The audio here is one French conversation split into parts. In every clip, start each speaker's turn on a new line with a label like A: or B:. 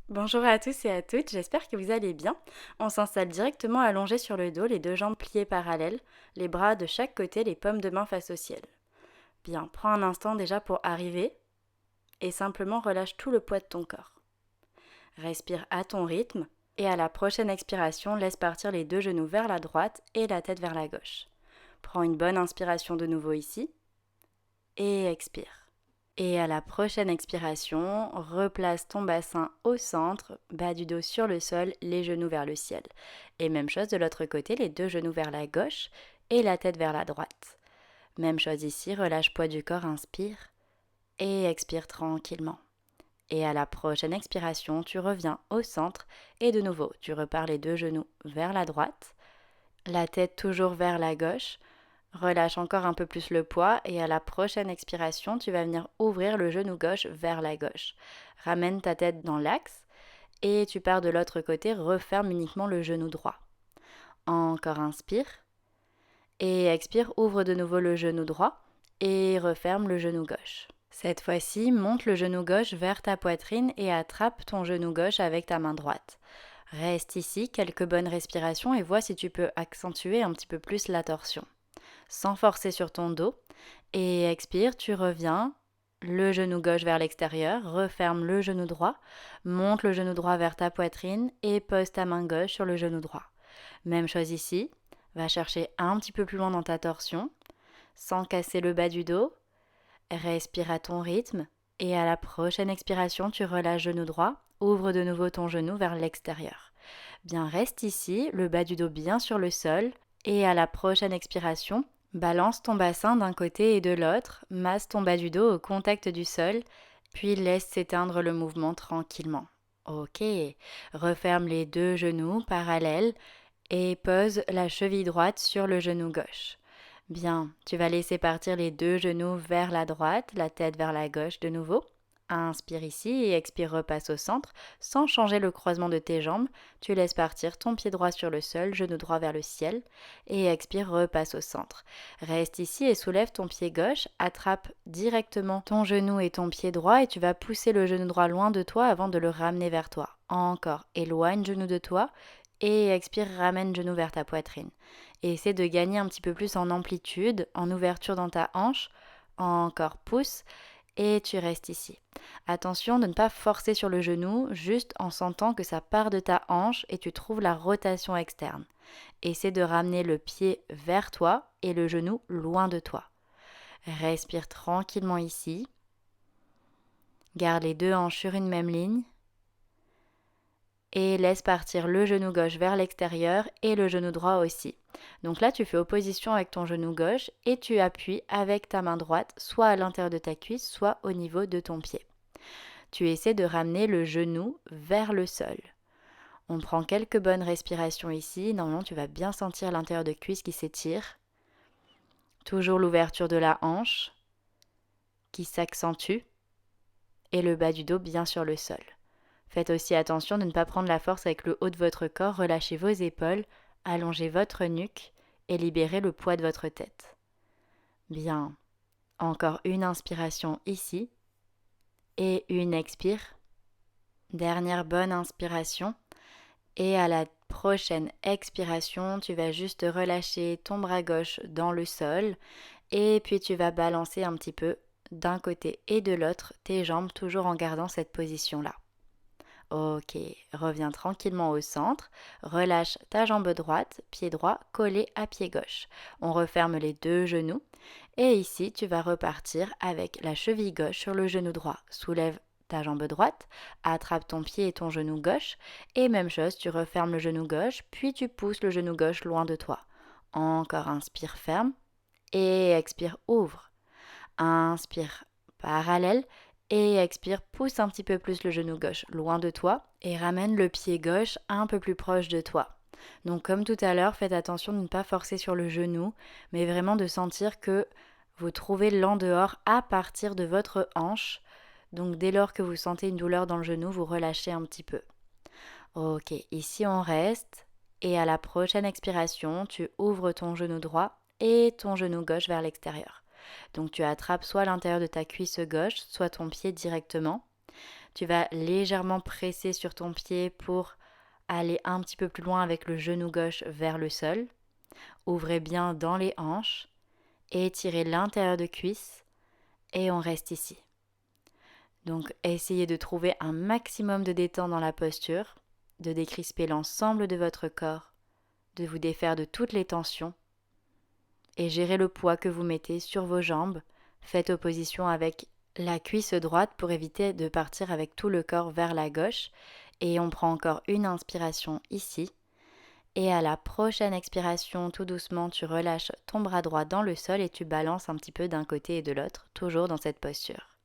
A: Bonjour à tous et à toutes, j'espère que vous allez bien. On s'installe directement allongé sur le dos, les deux jambes pliées parallèles, les bras de chaque côté, les paumes de main face au ciel. Bien, prends un instant déjà pour arriver et simplement relâche tout le poids de ton corps. Respire à ton rythme et à la prochaine expiration, laisse partir les deux genoux vers la droite et la tête vers la gauche. Prends une bonne inspiration de nouveau ici et expire. Et à la prochaine expiration, replace ton bassin au centre, bas du dos sur le sol, les genoux vers le ciel. Et même chose de l'autre côté, les deux genoux vers la gauche et la tête vers la droite. Même chose ici, relâche poids du corps, inspire et expire tranquillement. Et à la prochaine expiration, tu reviens au centre et de nouveau, tu repars les deux genoux vers la droite, la tête toujours vers la gauche. Relâche encore un peu plus le poids et à la prochaine expiration, tu vas venir ouvrir le genou gauche vers la gauche. Ramène ta tête dans l'axe et tu pars de l'autre côté, referme uniquement le genou droit. Encore inspire et expire, ouvre de nouveau le genou droit et referme le genou gauche. Cette fois-ci, monte le genou gauche vers ta poitrine et attrape ton genou gauche avec ta main droite. Reste ici, quelques bonnes respirations et vois si tu peux accentuer un petit peu plus la torsion. Sans forcer sur ton dos. Et expire, tu reviens, le genou gauche vers l'extérieur, referme le genou droit, monte le genou droit vers ta poitrine et pose ta main gauche sur le genou droit. Même chose ici, va chercher un petit peu plus loin dans ta torsion, sans casser le bas du dos. Respire à ton rythme et à la prochaine expiration, tu relâches genou droit, ouvre de nouveau ton genou vers l'extérieur. Bien, reste ici, le bas du dos bien sur le sol et à la prochaine expiration, balance ton bassin d'un côté et de l'autre, masse ton bas du dos au contact du sol, puis laisse s'éteindre le mouvement tranquillement. Ok, referme les deux genoux parallèles et pose la cheville droite sur le genou gauche. Bien, tu vas laisser partir les deux genoux vers la droite, la tête vers la gauche de nouveau. Inspire ici et expire, repasse au centre. Sans changer le croisement de tes jambes, tu laisses partir ton pied droit sur le sol, genou droit vers le ciel. Et expire, repasse au centre. Reste ici et soulève ton pied gauche. Attrape directement ton genou et ton pied droit et tu vas pousser le genou droit loin de toi avant de le ramener vers toi. Encore, éloigne genou de toi et expire, ramène genou vers ta poitrine. Et essaie de gagner un petit peu plus en amplitude, en ouverture dans ta hanche. Encore, pousse et tu restes ici. Attention de ne pas forcer sur le genou, juste en sentant que ça part de ta hanche et tu trouves la rotation externe. Essaie de ramener le pied vers toi et le genou loin de toi. Respire tranquillement ici. Garde les deux hanches sur une même ligne. Et laisse partir le genou gauche vers l'extérieur et le genou droit aussi. Donc là, tu fais opposition avec ton genou gauche et tu appuies avec ta main droite, soit à l'intérieur de ta cuisse, soit au niveau de ton pied. Tu essaies de ramener le genou vers le sol. On prend quelques bonnes respirations ici. Normalement, tu vas bien sentir l'intérieur de cuisse qui s'étire. Toujours l'ouverture de la hanche qui s'accentue et le bas du dos bien sur le sol. Faites aussi attention de ne pas prendre la force avec le haut de votre corps. Relâchez vos épaules, allongez votre nuque et libérez le poids de votre tête. Bien. Encore une inspiration ici et une expire. Dernière bonne inspiration. Et à la prochaine expiration, tu vas juste relâcher ton bras gauche dans le sol et puis tu vas balancer un petit peu d'un côté et de l'autre tes jambes toujours en gardant cette position-là. Ok, reviens tranquillement au centre, relâche ta jambe droite, pied droit collé à pied gauche. On referme les deux genoux et ici tu vas repartir avec la cheville gauche sur le genou droit. Soulève ta jambe droite, attrape ton pied et ton genou gauche et même chose, tu refermes le genou gauche puis tu pousses le genou gauche loin de toi. Encore inspire ferme et expire ouvre. Inspire parallèle et expire, pousse un petit peu plus le genou gauche loin de toi et ramène le pied gauche un peu plus proche de toi. Donc comme tout à l'heure, faites attention de ne pas forcer sur le genou, mais vraiment de sentir que vous trouvez l'en-dehors à partir de votre hanche. Donc dès lors que vous sentez une douleur dans le genou, vous relâchez un petit peu. Ok, ici on reste et à la prochaine expiration, tu ouvres ton genou droit et ton genou gauche vers l'extérieur. Donc tu attrapes soit l'intérieur de ta cuisse gauche, soit ton pied directement. Tu vas légèrement presser sur ton pied pour aller un petit peu plus loin avec le genou gauche vers le sol. Ouvrez bien dans les hanches, étirez l'intérieur de cuisse et on reste ici. Donc essayez de trouver un maximum de détente dans la posture, de décrisper l'ensemble de votre corps, de vous défaire de toutes les tensions et gérez le poids que vous mettez sur vos jambes. Faites opposition avec la cuisse droite pour éviter de partir avec tout le corps vers la gauche. Et on prend encore une inspiration ici. Et à la prochaine expiration, tout doucement, tu relâches ton bras droit dans le sol et tu balances un petit peu d'un côté et de l'autre, toujours dans cette posture.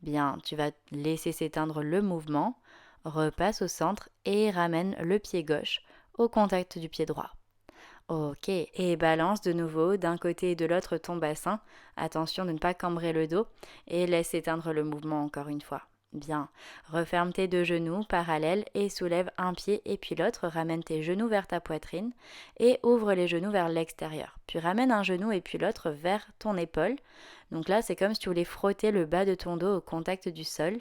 A: Bien, tu vas laisser s'éteindre le mouvement, repasse au centre et ramène le pied gauche au contact du pied droit. Ok, et balance de nouveau d'un côté et de l'autre ton bassin. Attention de ne pas cambrer le dos et laisse éteindre le mouvement encore une fois. Bien, referme tes deux genoux parallèles et soulève un pied et puis l'autre. Ramène tes genoux vers ta poitrine et ouvre les genoux vers l'extérieur. Puis ramène un genou et puis l'autre vers ton épaule. Donc là, c'est comme si tu voulais frotter le bas de ton dos au contact du sol.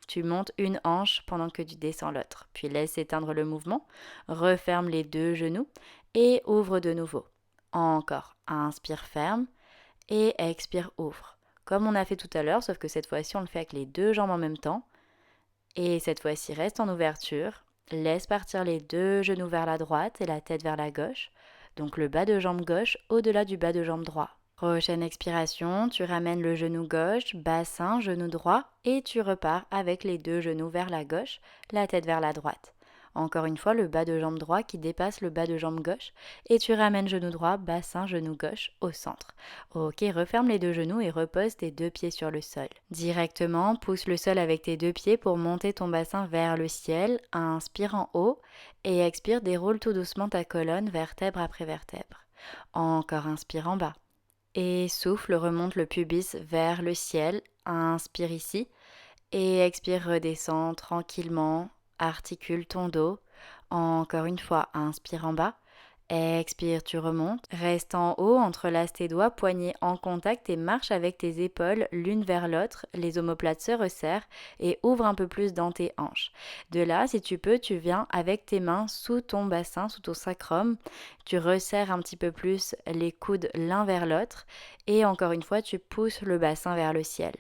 A: Tu montes une hanche pendant que tu descends l'autre. Puis laisse éteindre le mouvement. Referme les deux genoux et ouvre de nouveau. Encore. Inspire ferme et expire ouvre. Comme on a fait tout à l'heure, sauf que cette fois-ci on le fait avec les deux jambes en même temps. Et cette fois-ci reste en ouverture. Laisse partir les deux genoux vers la droite et la tête vers la gauche. Donc le bas de jambe gauche au-delà du bas de jambe droit. Prochaine expiration, tu ramènes le genou gauche, bassin, genou droit et tu repars avec les deux genoux vers la gauche, la tête vers la droite. Encore une fois, le bas de jambe droit qui dépasse le bas de jambe gauche et tu ramènes genou droit, bassin, genou gauche au centre. Ok, referme les deux genoux et repose tes deux pieds sur le sol. Directement, pousse le sol avec tes deux pieds pour monter ton bassin vers le ciel. Inspire en haut et expire, déroule tout doucement ta colonne vertèbre après vertèbre. Encore inspire en bas. Et souffle, remonte le pubis vers le ciel. Inspire ici. Et expire, redescends tranquillement. Articule ton dos. Encore une fois, inspire en bas. Expire, tu remontes. Reste en haut, entrelace tes doigts, poignets en contact et marche avec tes épaules l'une vers l'autre. Les omoplates se resserrent et ouvre un peu plus dans tes hanches. De là, si tu peux, tu viens avec tes mains sous ton bassin, sous ton sacrum. Tu resserres un petit peu plus les coudes l'un vers l'autre et encore une fois, tu pousses le bassin vers le ciel.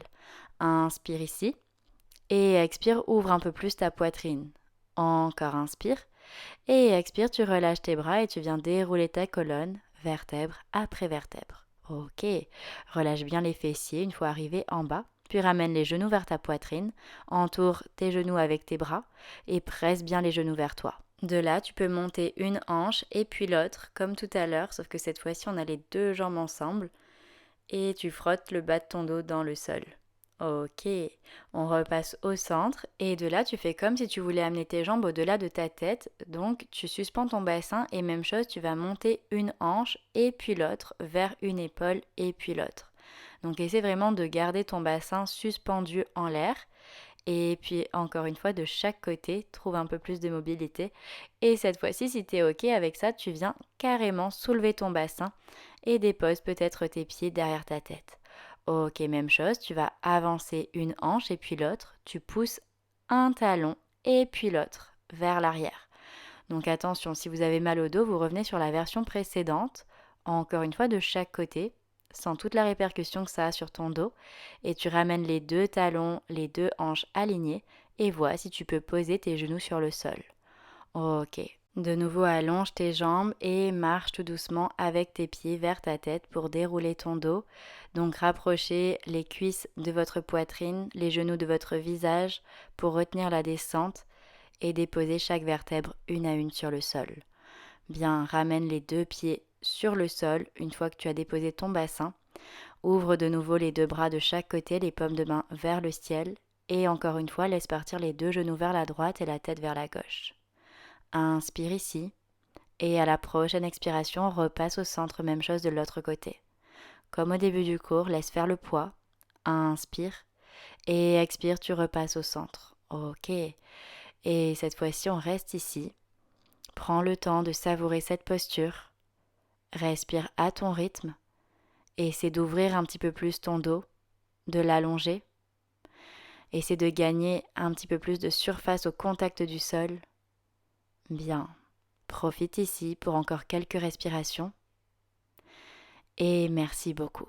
A: Inspire ici et expire, ouvre un peu plus ta poitrine. Encore inspire. Et expire, tu relâches tes bras et tu viens dérouler ta colonne, vertèbre après vertèbre. Ok, relâche bien les fessiers une fois arrivé en bas, puis ramène les genoux vers ta poitrine, entoure tes genoux avec tes bras et presse bien les genoux vers toi. De là, tu peux monter une hanche et puis l'autre, comme tout à l'heure, sauf que cette fois-ci, on a les deux jambes ensemble et tu frottes le bas de ton dos dans le sol. Ok, on repasse au centre et de là tu fais comme si tu voulais amener tes jambes au-delà de ta tête. Donc tu suspends ton bassin et même chose, tu vas monter une hanche et puis l'autre vers une épaule et puis l'autre. Donc essaie vraiment de garder ton bassin suspendu en l'air. Et puis encore une fois de chaque côté, trouve un peu plus de mobilité. Et cette fois-ci, si tu es ok avec ça, tu viens carrément soulever ton bassin et dépose peut-être tes pieds derrière ta tête. Ok, même chose, tu vas avancer une hanche et puis l'autre, tu pousses un talon et puis l'autre vers l'arrière. Donc attention, si vous avez mal au dos, vous revenez sur la version précédente, encore une fois de chaque côté, sans toute la répercussion que ça a sur ton dos, et tu ramènes les deux talons, les deux hanches alignées, et vois si tu peux poser tes genoux sur le sol. Ok. De nouveau, allonge tes jambes et marche tout doucement avec tes pieds vers ta tête pour dérouler ton dos. Donc rapprochez les cuisses de votre poitrine, les genoux de votre visage pour retenir la descente et déposer chaque vertèbre une à une sur le sol. Bien, ramène les deux pieds sur le sol une fois que tu as déposé ton bassin. Ouvre de nouveau les deux bras de chaque côté, les paumes de main vers le ciel. Et encore une fois, laisse partir les deux genoux vers la droite et la tête vers la gauche. Inspire ici et à la prochaine expiration, repasse au centre, même chose de l'autre côté. Comme au début du cours, laisse faire le poids. Inspire et expire, tu repasses au centre. Ok. Et cette fois-ci, on reste ici. Prends le temps de savourer cette posture. Respire à ton rythme et essaie d'ouvrir un petit peu plus ton dos, de l'allonger. Essaie de gagner un petit peu plus de surface au contact du sol. Bien, profite ici pour encore quelques respirations. Et merci beaucoup.